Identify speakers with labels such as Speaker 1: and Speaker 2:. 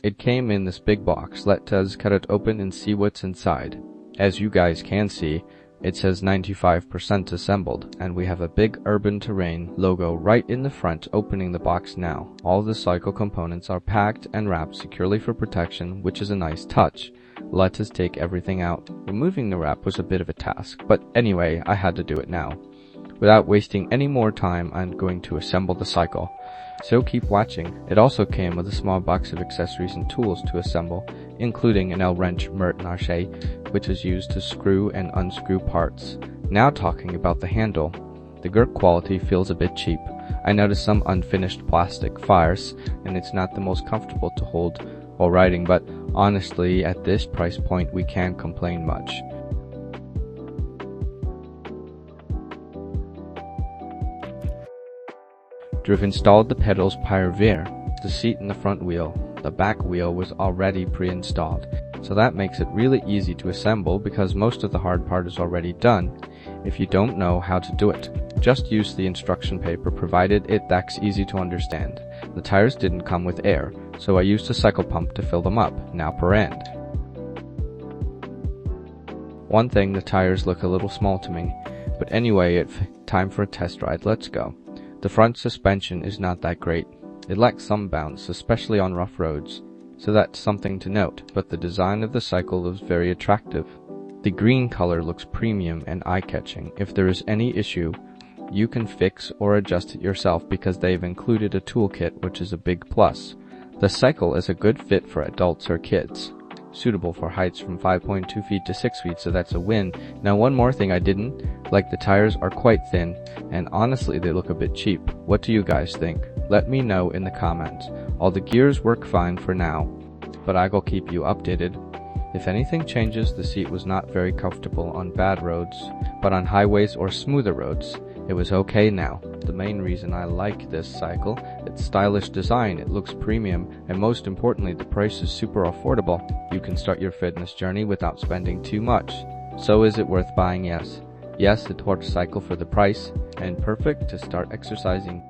Speaker 1: It came in this big box. Let us cut it open and see what's inside. As you guys can see, it says 95% assembled, and we have a big Urban Terrain logo right in the front opening the box now. All the cycle components are packed and wrapped securely for protection, which is a nice touch. Let us take everything out. Removing the wrap was a bit of a task, but anyway, I had to do it now. Without wasting any more time, I'm going to assemble the cycle. So keep watching. It also came with a small box of accessories and tools to assemble, including an L-wrench Marche, which is used to screw and unscrew parts. Now talking about the handle. The grip quality feels a bit cheap. I noticed some unfinished plastic fires, and it's not the most comfortable to hold while riding, but honestly, at this price point, we can't complain much. Drive installed the pedals per veer, the seat and the front wheel. The back wheel was already pre-installed, so that makes it really easy to assemble because most of the hard part is already done. If you don't know how to do it, just use the instruction paper provided. That's easy to understand. The tires didn't come with air, so I used a cycle pump to fill them up, now per end. One thing, the tires look a little small to me, but anyway, it's time for a test ride. Let's go. The front suspension is not that great. It lacks some bounce, especially on rough roads, so that's something to note, but the design of the cycle is very attractive. The green color looks premium and eye-catching. If there is any issue, you can fix or adjust it yourself because they've included a toolkit, which is a big plus. The cycle is a good fit for adults or kids, suitable for heights from 5.2 feet to 6 feet, so that's a win. Now one more thing I didn't like, the tires are quite thin, and honestly they look a bit cheap. What do you guys think? Let me know in the comments. All the gears work fine for now, but I will keep you updated. If anything changes, the seat was not very comfortable on bad roads, but on highways or smoother roads, it was okay now. The main reason I like this cycle, its stylish design, it looks premium, and most importantly, the price is super affordable. You can start your fitness journey without spending too much. So is it worth buying? Yes. Yes, a torch cycle for the price, and perfect to start exercising.